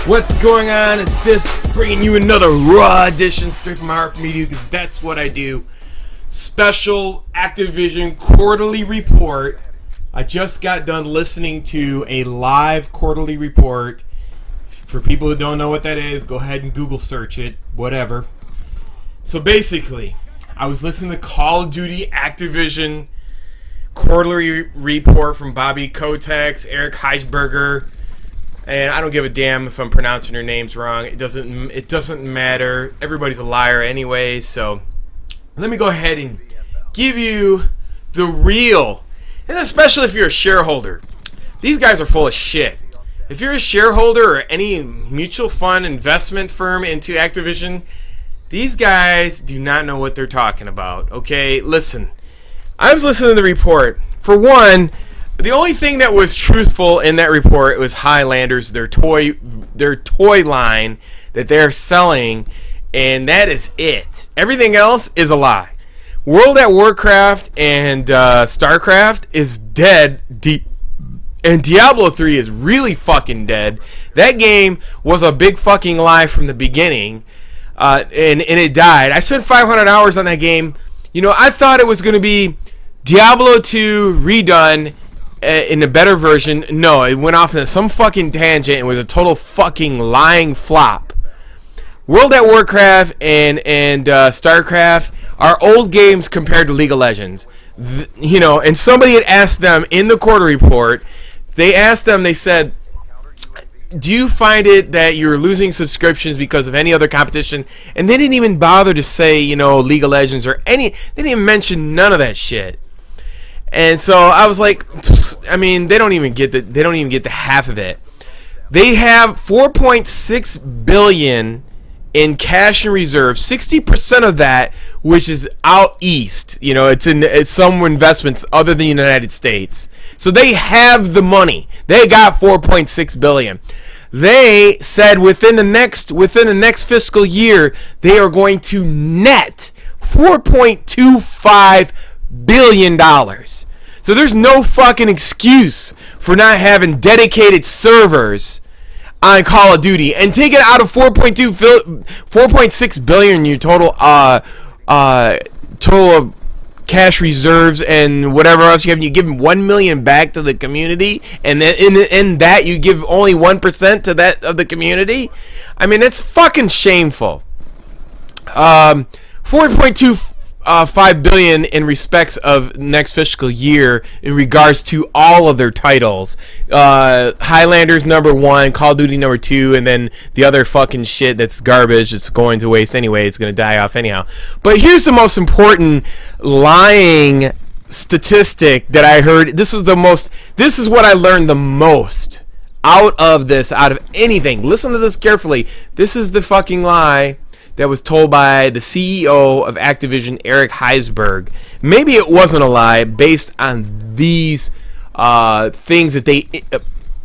What's going on? It's Fist bringing you another raw edition straight from my heart from you, because that's what I do. Special Activision quarterly report. I just got done listening to a live quarterly report. For people who don't know what that is, go ahead and Google search it, whatever. So basically, I was listening to Call of Duty Activision quarterly report from Bobby Kotick's, Eric Heisberger. And I don't give a damn if I'm pronouncing their names wrong. It doesn't matter. Everybody's a liar anyway. So let me go ahead and give you the real, and especially if you're a shareholder. These guys are full of shit. If you're a shareholder or any mutual fund investment firm into Activision, these guys do not know what they're talking about. Okay, listen. I was listening to the report. For one, the only thing that was truthful in that report was Highlanders, their toy line that they're selling, and that is it. Everything else is a lie. World at Warcraft and StarCraft is dead deep, and Diablo 3 is really fucking dead. That game was a big fucking lie from the beginning, and it died. I spent 500 hours on that game. You know, I thought it was going to be Diablo 2 redone in a better version. No, it went off into some fucking tangent and was a total fucking lying flop. World at Warcraft and StarCraft are old games compared to League of Legends. You know, and somebody had asked them in the quarter report, they said, do you find it that you're losing subscriptions because of any other competition? And they didn't even bother to say, you know, League of Legends or any, they didn't even mention none of that shit. And so I was like, I mean, they don't even get the half of it. They have 4.6 billion in cash and reserve, 60% of that, which is out east. You know, it's some investments other than the United States. So they have the money. They got 4.6 billion. They said within the next fiscal year they are going to net $4.25 billion. So there's no fucking excuse for not having dedicated servers on Call of Duty, and take it out of 4.6 billion in your total total cash reserves and whatever else you have. You give 1 million back to the community, and then in that you give only 1% to that of the community. I mean, it's fucking shameful. 4.25 billion in respects of next fiscal year in regards to all of their titles. Highlanders #1, Call of Duty #2, and then the other fucking shit that's garbage. It's going to waste anyway. It's going to die off anyhow. But here's the most important lying statistic that I heard. This is what I learned the most out of anything. Listen to this carefully. This is the fucking lie that was told by the CEO of Activision, Eric Heisberger. Maybe it wasn't a lie based on these things that they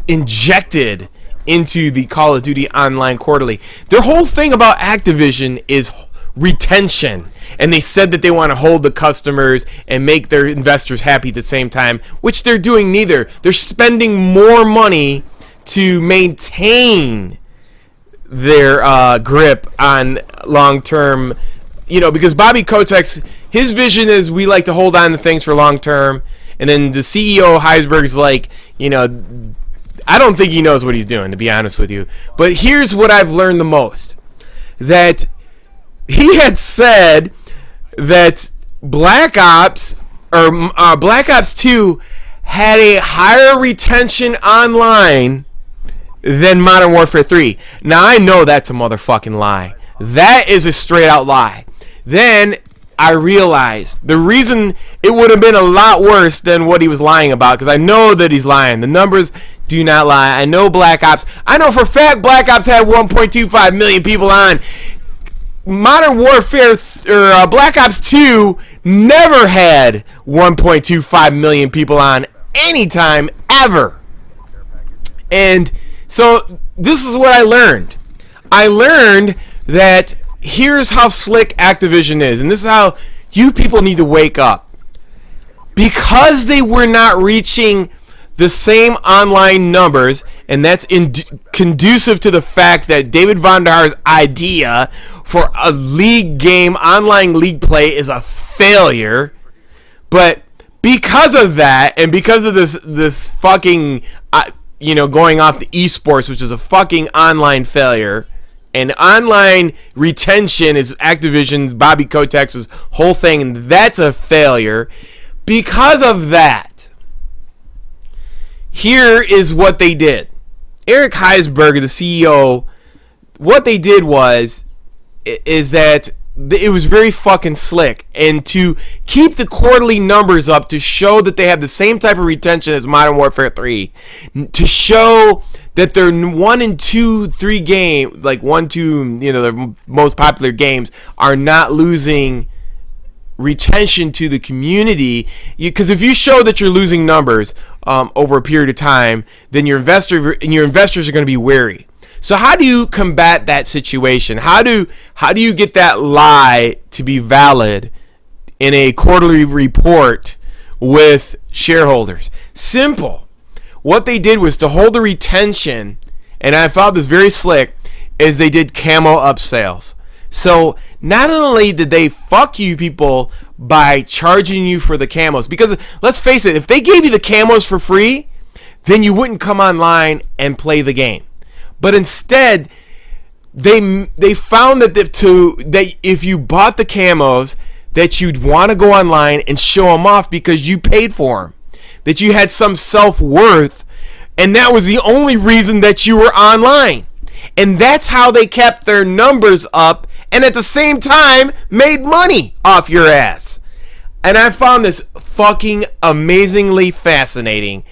injected into the Call of Duty Online Quarterly. Their whole thing about Activision is retention. And they said that they want to hold the customers and make their investors happy at the same time, which they're doing neither. They're spending more money to maintain their grip on long-term, you know, because Bobby Kotick's, his vision is we like to hold on to things for long-term, and then the CEO Heisberger's like, you know, I don't think he knows what he's doing, to be honest with you. But here's what I've learned the most, that he had said that Black Ops 2 had a higher retention online than Modern Warfare 3. Now, I know that's a motherfucking lie. That is a straight out lie. Then I realized the reason it would have been a lot worse than what he was lying about, because I know that he's lying. The numbers do not lie. I know Black Ops. I know for a fact Black Ops had 1.25 million people on. Modern Warfare or Black Ops 2 never had 1.25 million people on anytime ever. And so this is what I learned. I learned that here's how slick Activision is, and this is how you people need to wake up. Because they were not reaching the same online numbers, and that's conducive to the fact that David Vonderhaar's idea for a league game, online league play, is a failure. But because of that, and because of this fucking, going off the esports, which is a fucking online failure, and online retention is Activision's, Bobby Kotick's whole thing, and that's a failure. Because of that, here is what they did. Eric Heisberger, the CEO, what they did is that it was very fucking slick, and to keep the quarterly numbers up to show that they have the same type of retention as Modern Warfare 3, to show that their 1 and 2, 3 game, like 1, 2, their most popular games are not losing retention to the community. Because if you show that you're losing numbers over a period of time, then your investors are going to be wary. So how do you combat that situation? How do you get that lie to be valid in a quarterly report with shareholders? Simple. What they did was to hold the retention, and I found this very slick, is they did camo upsales. So not only did they fuck you people by charging you for the camos, because let's face it, if they gave you the camos for free, then you wouldn't come online and play the game. But instead, they found that if you bought the camos, that you'd want to go online and show them off because you paid for them, that you had some self-worth, and that was the only reason that you were online. And that's how they kept their numbers up, and at the same time made money off your ass. And I found this fucking amazingly fascinating.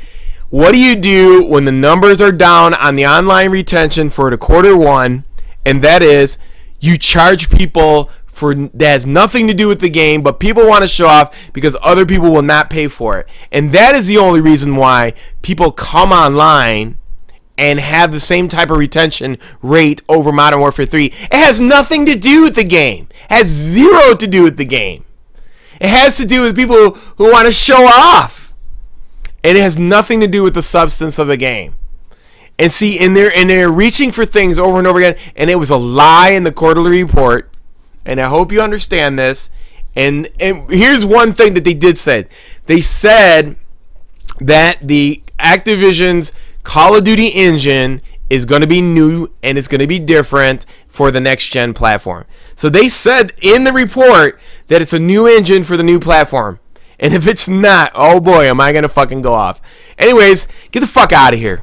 What do you do when the numbers are down on the online retention for the quarter one? And that is, you charge people that has nothing to do with the game, but people want to show off because other people will not pay for it. And that is the only reason why people come online and have the same type of retention rate over Modern Warfare 3. It has nothing to do with the game. It has zero to do with the game. It has to do with people who want to show off. It has nothing to do with the substance of the game. And see, and they're reaching for things over and over again, and it was a lie in the quarterly report. And I hope you understand this. And here's one thing that they did say. They said that the Activision's Call of Duty engine is going to be new and it's going to be different for the next gen platform. So they said in the report that it's a new engine for the new platform. And if it's not, oh boy, am I going to fucking go off. Anyways, get the fuck out of here.